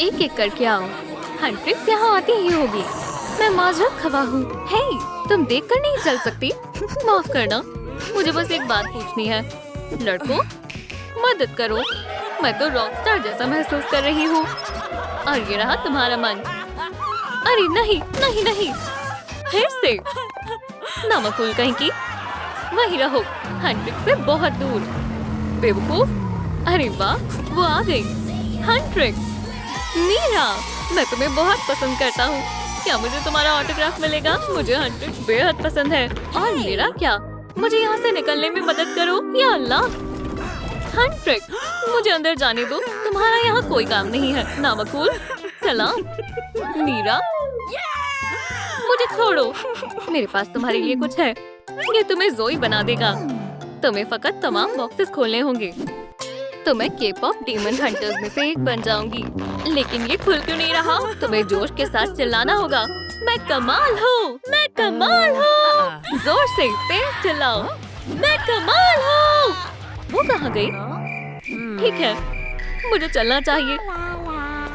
एक एक करके आओ। हंट्रिक्स यहाँ आती ही होगी। मैं माजरत खवा हूँ। हे, तुम देखकर नहीं चल सकती? माफ करना, मुझे बस एक बात पूछनी है। लड़कों, मदद करो। मैं तो रॉकस्टार जैसा महसूस कर रही हूँ। और ये रहा तुम्हारा मन। अरे नहीं नहीं नहीं, फिर से नमकूल कहीं की। वही रहो, हंट्रिक्स से बहुत दूर। बेवकूफ। अरे वाह, वो आ गई। हंट्रिक्स, मीरा, मैं तुम्हें बहुत पसंद करता हूँ। क्या मुझे तुम्हारा ऑटोग्राफ मिलेगा? मुझे हंट्रिक्स बेहद पसंद है। और मेरा क्या? मुझे यहाँ से निकलने में मदद करो। या अल्लाह, हंट्रिक्स, मुझे अंदर जाने दो। तुम्हारा यहाँ कोई काम नहीं है। नामकूल, सलाम। मीरा, मुझे छोड़ो। मेरे पास तुम्हारे लिए कुछ है। ये तुम्हें जोई बना देगा। तुम्हें फकत तमाम बॉक्सेस खोलने होंगे तो मैं के-पॉप डीमन हंटर्स में से एक बन जाऊंगी। लेकिन ये खुल क्यों नहीं रहा? तुम्हें जोश के साथ चिल्लाना होगा। मैं कमाल हूँ, मैं कमाल हूँ। जोर से तेज चिल्लाओ, मैं कमाल हूँ। वो कहाँ गई? ठीक है, मुझे चलना चाहिए।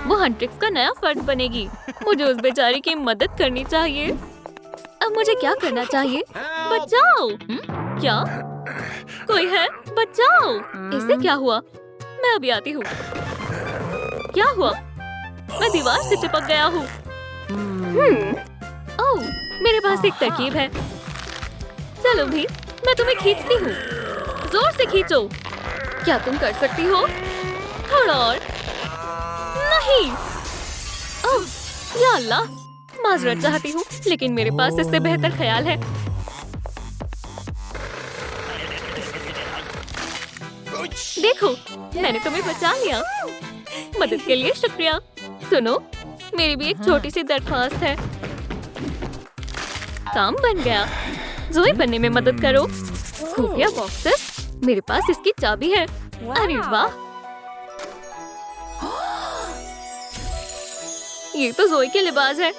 वो हंट्रिक्स का नया फर्द बनेगी। मुझे उस बेचारी की मदद करनी चाहिए। अब मुझे क्या करना चाहिए? बचाओ! क्या? कोई है? बचाओ! इसे क्या हुआ? मैं अभी आती हूँ। क्या हुआ? मैं दीवार से चिपक गया हूँ। ओह, मेरे पास एक तरकीब है। चलो भी, मैं तुम्हें खींचती हूँ। जोर से खींचो। क्या तुम कर सकती हो? थोड़ा और। नहीं। ओह, या अल्लाह, माजरत चाहती हूँ, लेकिन मेरे पास इससे बेहतर ख्याल है। देखो, मैंने तुम्हें बचा लिया। मदद के लिए शुक्रिया। सुनो, मेरी भी एक छोटी सी दरख्वास्त है। काम बन गया। जोई बनने में मदद करो। खुफिया बॉक्सेस, मेरे पास इसकी चाबी है। अरे वाह, ये तो जोई के लिबास है।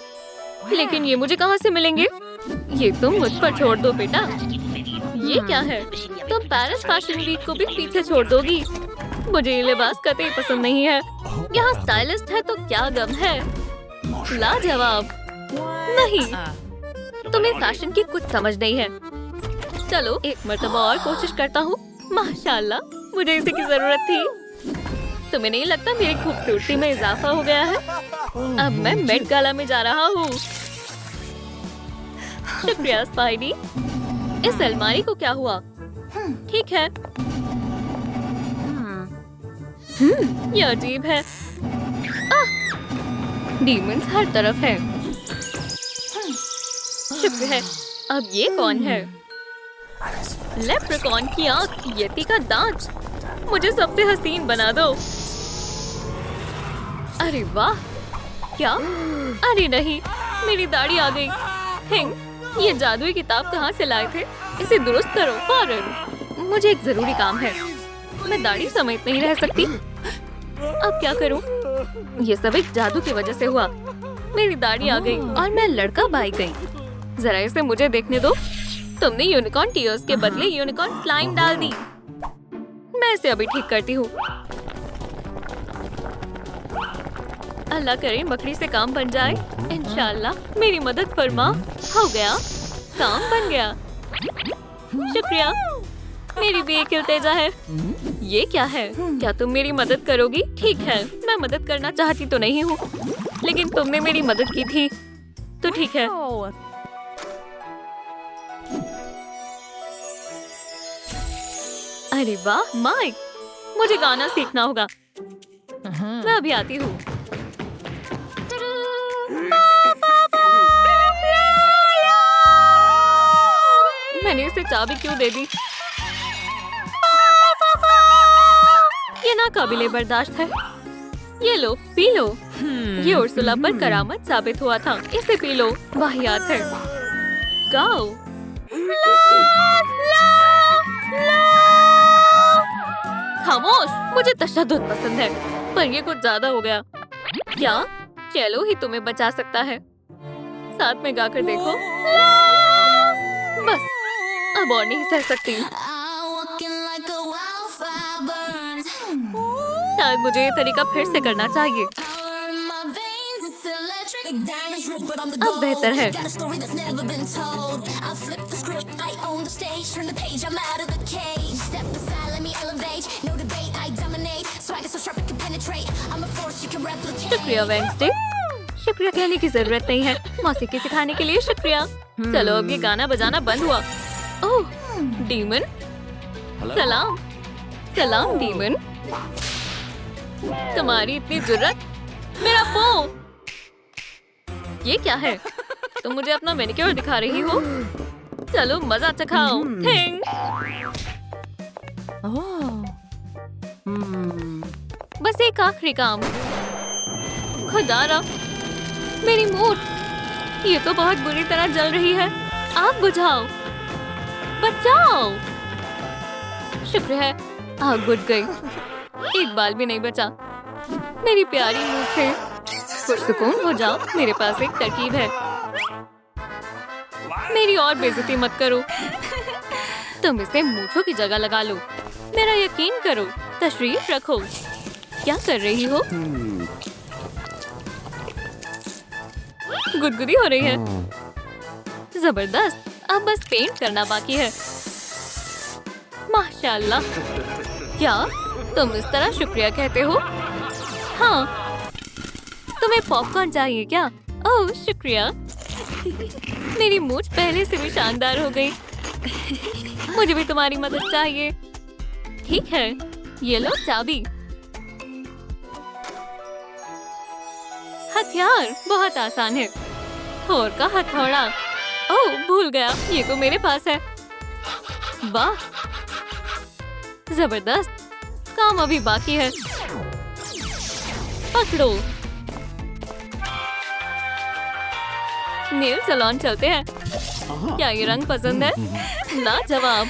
लेकिन ये मुझे कहाँ से मिलेंगे? ये तुम मुझ पर छोड़ दो बेटा। ये क्या है? तुम पेरिस फैशन वीक को भी पीछे छोड़ दोगी। मुझे ये लिबास कतई पसंद नहीं है। यहाँ स्टाइलिस्ट है तो क्या गम है। लाजवाब। नहीं, तुम्हें फैशन की कुछ समझ नहीं है। चलो एक मर्तबा और कोशिश करता हूँ। माशाल्लाह, मुझे इसी की जरूरत थी। तुम्हें नहीं लगता मेरी खूबसूरती में इजाफा हो गया है? अब मैं मेट गाला में जा रहा हूँ। शुक्रिया स्पाइडी। इस अलमारी को क्या हुआ? ठीक है। ये अजीब है। डीमंस हर तरफ है। शुक्र है। अब ये कौन है? लेप्रेकॉन की आंख, यती का दांत। मुझे सबसे हसीन बना दो। अरे वाह, क्या? अरे नहीं, मेरी दाढ़ी आ गई। थिंग, ये जादुई किताब कहाँ से लाए थे? इसे दुरुस्त करो फौरन। मुझे एक जरूरी काम है। मैं दाढ़ी समेत नहीं रह सकती। अब क्या करूं? ये सब एक जादू की वजह से हुआ। मेरी दाढ़ी आ गई और मैं लड़का बाई गई। जरा इसे मुझे देखने दो। तुमने यूनिकॉर्न टीयर्स के बदले यूनिकॉर्न स्लाइम डाल दी। मैं इसे अभी ठीक करती हूँ। अल्लाह करे मकड़ी से काम बन जाए। इंशाल्लाह, मेरी मदद फरमा। हो गया, काम बन गया। शुक्रिया। मेरी भी एक इल्तिजा है। ये क्या है? क्या तुम मेरी मदद करोगी? ठीक है, मैं मदद करना चाहती तो नहीं हूँ, लेकिन तुमने मेरी मदद की थी तो ठीक है। अरे वाह माइक, मुझे गाना सीखना होगा। मैं अभी आती हूँ। मैंने इसे चाबी क्यों दे दी? ये नाकाबिले बर्दाश्त है। ये लो, पी लो। ये उर्सुला पर करामत साबित हुआ था। इसे पी लो, वाहियात है। गाओ। खामोश, मुझे तशद्दुद पसंद है, पर ये कुछ ज्यादा हो गया। क्या चलो ही तुम्हें बचा सकता है? साथ में गाकर देखो। बस, अब और नहीं सह सकती। शायद मुझे ये तरीका फिर से करना चाहिए। अब बेहतर है। शुक्रिया वेंसडे। शुक्रिया कहने की जरूरत नहीं है, मौसीकी सिखाने के लिए शुक्रिया। चलो अब ये गाना बजाना बंद हुआ। ओह डीमन, सलाम। सलाम डीमन। तुम्हारी इतनी जुर्रत, मेरा पो। ये क्या है? तुम मुझे अपना मैनिक्योर दिखा रही हो? चलो मजा चखाओ। थिंग। बस एक आखिरी काम। खुदारा, मेरी मूठ ये तो बहुत बुरी तरह जल रही है। आग बुझाओ, बचाओ। शुक्र है आग बुझ गई। एक बाल भी नहीं बचा। मेरी प्यारी मूठ है। कुछ सुकून हो जाओ, मेरे पास एक तरकीब है। मेरी और बेइज्जती मत करो। तुम इसे मूठों की जगह लगा लो। मेरा यकीन करो। तशरीफ रखो। क्या कर रही हो? गुदगुदी हो रही है। जबरदस्त। अब बस पेंट करना बाकी है। माशाल्लाह। क्या तुम इस तरह शुक्रिया कहते हो? हाँ। तुम्हें पॉपकॉर्न चाहिए क्या? ओह शुक्रिया। मेरी मूंछ पहले से भी शानदार हो गई। मुझे भी तुम्हारी मदद चाहिए। ठीक है, ये लो चाबी। हथियार बहुत आसान है। थोर का हथौड़ा। ओह भूल गया, ये तो मेरे पास है। वाह जबरदस्त। काम अभी बाकी है। पकड़ो। नेल सैलून चलते हैं। क्या ये रंग पसंद है? लाजवाब।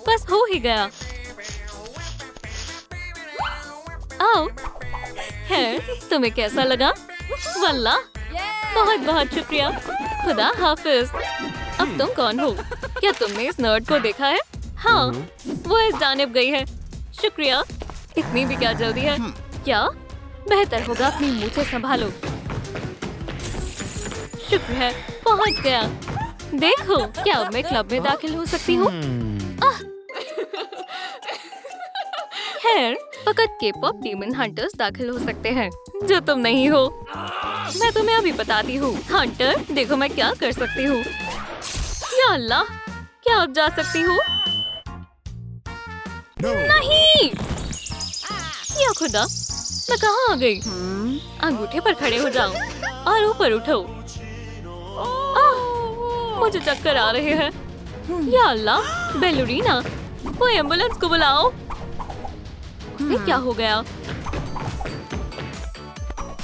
बस हो ही गया। आओ। है तुम्हें कैसा लगा? वल्लाह बहुत बहुत शुक्रिया। खुदा हाफिज। अब तुम कौन हो? क्या तुमने इस नर्ड को देखा है? हाँ, वो इस जानिब गई है। शुक्रिया। इतनी भी क्या जल्दी है? क्या बेहतर होगा अपनी मूंछें संभालो। शुक्र है पहुंच गया। देखो क्या अब मैं क्लब में दाखिल हो सकती हूँ? खैर फकत के-पॉप डीमन हंटर्स दाखिल हो सकते हैं, जो तुम नहीं हो। मैं तुम्हें अभी बताती हूँ। हंटर देखो मैं क्या कर सकती हूँ। या अल्लाह, क्या अब जा सकती हूँ? नहीं। या खुदा, मैं कहाँ आ गई? अंगूठे पर खड़े हो जाओ और ऊपर उठो। मुझे चक्कर आ रहे हैं। या अल्लाह, बेलूरीना, वो एम्बुलेंस को बुलाओ। ये क्या हो गया?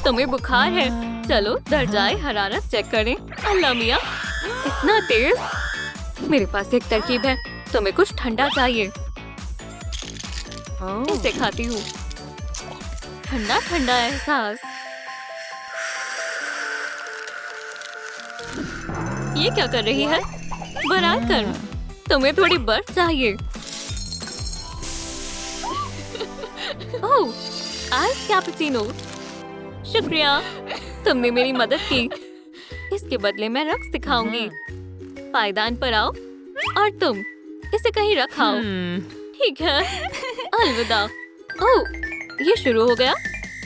तुम्हें बुखार है? चलो दर्जाए हरारत चेक करें। अल्लाह मियाँ, इतना तेज। मेरे पास एक तरकीब है। तुम्हें कुछ ठंडा चाहिए। इसे खाती हूँ। ठंडा ठंडा एहसास। ये क्या कर रही है? बराए कर, तुम्हें थोड़ी बर्फ चाहिए। ओह, आइस कैपुचिनो। शुक्रिया, तुमने मेरी मदद की। इसके बदले मैं रक्स सिखाऊंगी। पायदान पर आओ और तुम इसे कहीं रखाओ। ठीक है, अलविदा। ओह, ये शुरू हो गया।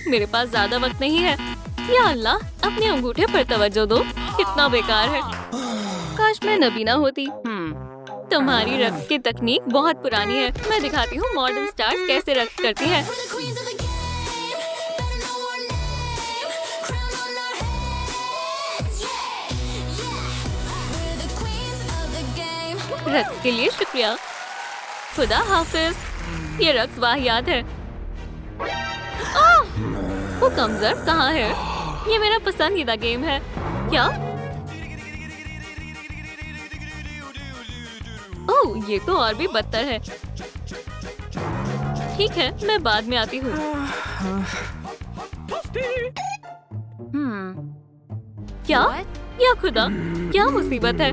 मेरे पास ज्यादा वक्त नहीं है। या अल्लाह, अपने अंगूठे पर तवज्जो दो। कितना बेकार है। काश मैं नबीना होती। तुम्हारी रक्स की तकनीक बहुत पुरानी है। मैं दिखाती हूँ मॉडर्न स्टार्स कैसे रक्स करती हैं। रक्स के लिए शुक्रिया। खुदा हाफिज। ये रक्स वाहियात है। वो कमजोर कहाँ है? ये मेरा पसंदीदा गेम है। क्या? ओह, ये तो और भी बदतर है। ठीक है, मैं बाद में आती हूँ। क्या? या खुदा, क्या मुसीबत है?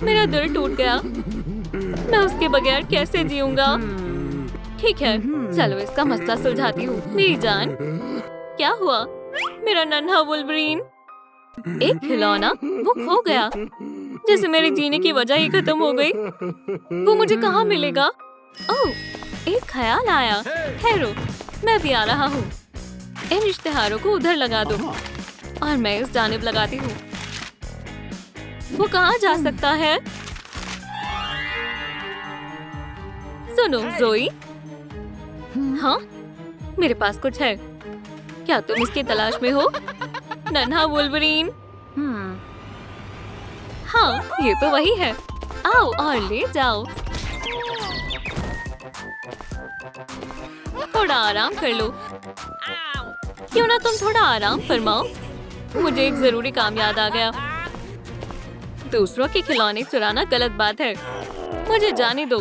मेरा दिल टूट गया। मैं उसके बगैर कैसे जीऊंगा? ठीक है, चलो इसका मसला सुलझाती हूँ। मेरी जान, क्या हुआ? मेरा नन्हा वुल्वरीन। एक खिलौना, वो खो गया। जैसे मेरे जीने की वजह ही खत्म हो गई। वो मुझे कहाँ मिलेगा? ओह, एक ख्याल आया। ठहरो, मैं भी आ रहा हूँ। इन इश्तिहारों को उधर लगा दो और मैं इस जानिब लगाती हूँ। वो कहाँ जा सकता है? सुनो ज़ोई। हाँ, मेरे पास कुछ है। क्या तुम इसकी तलाश में हो? नन्हा वुल्वरीन। हाँ, ये तो वही है। आओ और ले जाओ। थोड़ा आराम कर लो। क्यों ना तुम थोड़ा आराम फरमाओ? मुझे एक जरूरी काम याद आ गया। दूसरों के खिलौने चुराना गलत बात है। मुझे जाने दो,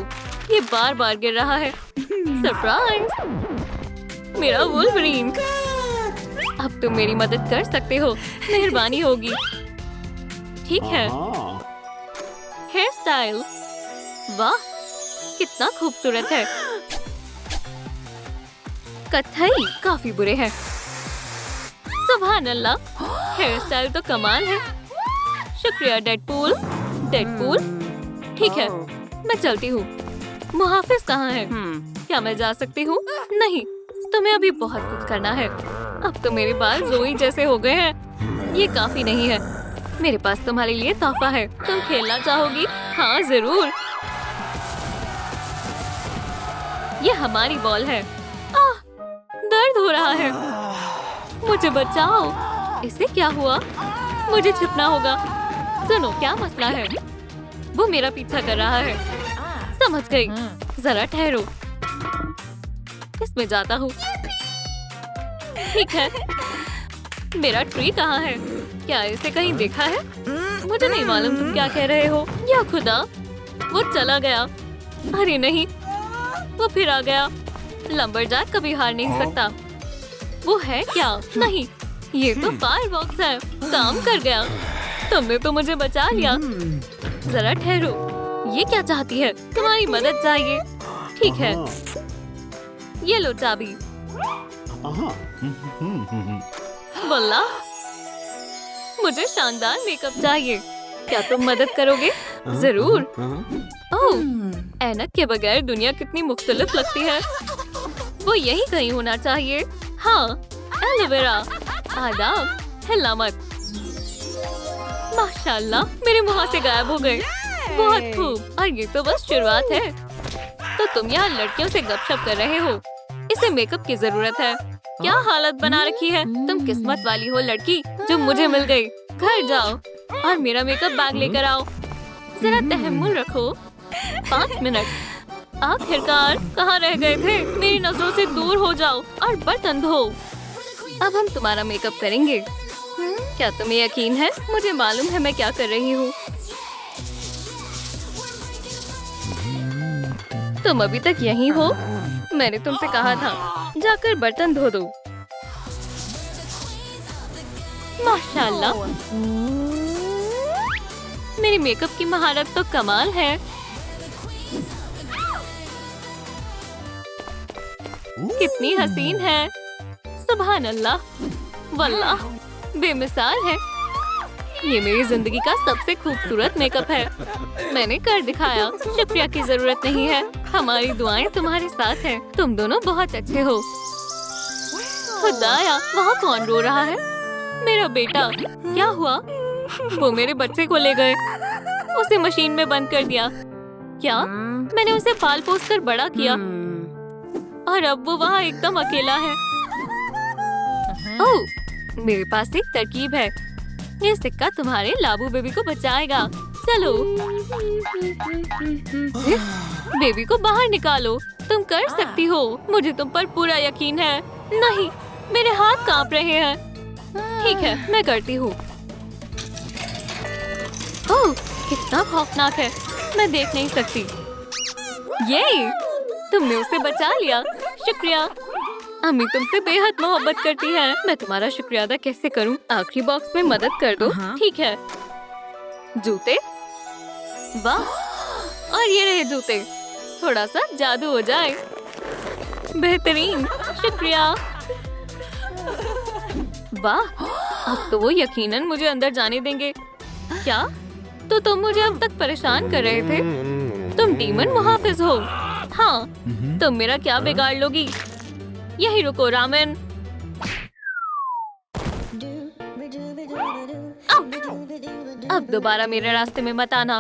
ये बार बार गिर रहा है। सरप्राइज! मेरा वुल्वरीन। अब तुम मेरी मदद कर सकते हो, मेहरबानी होगी। ठीक है। हेयर स्टाइल, वाह कितना खूबसूरत है। कत्थई काफी बुरे हैं। सुभान अल्लाह, हेयर स्टाइल तो कमाल है। शुक्रिया डेडपूल। डेडपूल, ठीक है, मैं चलती हूँ। मुहाफिज कहाँ है? क्या मैं जा सकती हूँ? नहीं, तुम्हें अभी बहुत कुछ करना है। अब तो मेरे बाल ज़ोई जैसे हो गए हैं। ये काफी नहीं है। मेरे पास तुम्हारे लिए तोहफा है। तुम खेलना चाहोगी? हाँ जरूर। ये हमारी बॉल है। आह, दर्द हो रहा है। मुझे बचाओ। इसे क्या हुआ? मुझे छिपना होगा। सुनो, क्या मसला है? वो मेरा पीछा कर रहा है। समझ गई। जरा ठहरो, इसमें जाता हूँ। ठीक है। मेरा ट्री कहाँ है? क्या इसे कहीं देखा है? मुझे नहीं मालूम तुम क्या कह रहे हो। या खुदा, वो चला गया। अरे नहीं, वो फिर आ गया। लंबरजैक कभी हार नहीं सकता। वो है क्या? नहीं, ये तो फायरबॉक्स है। काम कर गया। तुमने तो मुझे बचा लिया। जरा ठहरो, ये क्या चाहती है? तुम्हारी मदद चाहिए। ठीक है, ये लो चाबी। वल्लाह, मुझे शानदार मेकअप चाहिए। क्या तुम मदद करोगे? जरूर। ओह, ऐनक के बगैर दुनिया कितनी मुख्तलिफ लगती है। वो यही कहीं होना चाहिए। हाँ, एलोवेरा। आदाब, हिला मत। माशाल्लाह, मेरे मुंह से गायब हो गए। बहुत खूब। और ये तो बस शुरुआत है। तो तुम यहाँ लड़कियों से गपशप कर रहे हो। इसे मेकअप की जरूरत है। क्या हालत बना रखी है। तुम किस्मत वाली हो लड़की जो मुझे मिल गई। घर जाओ और मेरा मेकअप बैग लेकर आओ। जरा तहम्मुल रखो। 5 मिनट। आखिरकार कहाँ रह गए थे? मेरी नजरों से दूर हो जाओ और बर्तन धो। अब हम तुम्हारा मेकअप करेंगे। क्या तुम्हें यकीन है? मुझे मालूम है मैं क्या कर रही हूँ। तुम अभी तक यहीं हो? मैंने तुमसे कहा था, जाकर बर्तन धो दो। माशाल्लाह, मेरी मेकअप की महारत तो कमाल है। कितनी हसीन है। सुभान अल्लाह, वल्लाह बेमिसाल है। ये मेरी जिंदगी का सबसे खूबसूरत मेकअप है। मैंने कर दिखाया। शुक्रिया की जरूरत नहीं है। हमारी दुआएं तुम्हारे साथ हैं। तुम दोनों बहुत अच्छे हो। खुदाया, वहाँ कौन रो रहा है? मेरा बेटा। क्या हुआ? वो मेरे बच्चे को ले गए। उसे मशीन में बंद कर दिया। क्या? मैंने उसे पाल पोस कर बड़ा किया और अब वो वहाँ एकदम अकेला है। ओह, मेरे पास एक तरकीब है। ये सिक्का तुम्हारे लाबू बेबी को बचाएगा। चलो, बेबी को बाहर निकालो। तुम कर सकती हो। मुझे तुम पर पूरा यकीन है। नहीं, मेरे हाथ कांप रहे हैं। ठीक है, मैं करती हूँ। ओह, कितना खौफनाक है। मैं देख नहीं सकती। ये तुमने उसे बचा लिया। शुक्रिया। अम्मी तुमसे बेहद मोहब्बत करती है। मैं तुम्हारा शुक्रिया अदा कैसे करूं? आखिरी बॉक्स में मदद कर दो। ठीक है। जूते, वाह, और ये रहे जूते। थोड़ा सा जादू हो जाए। बेहतरीन, शुक्रिया। वाह, अब तो वो यकीनन मुझे अंदर जाने देंगे। क्या? तो तुम मुझे अब तक परेशान कर रहे थे? तुम डीमन मुहाफिज हो। हाँ, तुम मेरा क्या बिगाड़ लोगी? यही रुको रामन। अब दोबारा मेरे रास्ते में मत आना।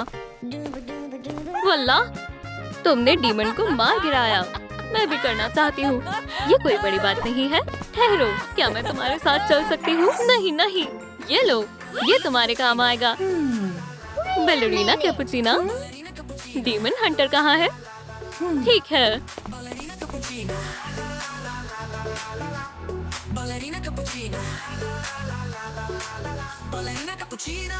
वल्लाह, तुमने डीमन को मार गिराया। मैं भी करना चाहती हूँ। ये कोई बड़ी बात नहीं है। ठहरो, क्या मैं तुम्हारे साथ चल सकती हूँ? नहीं नहीं, ये लो, ये तुम्हारे काम आएगा। बैलेरिना कैपुचिना। डीमन हंटर कहाँ है? ठीक है। Ballerina cappuccina. Ballerina cappuccina.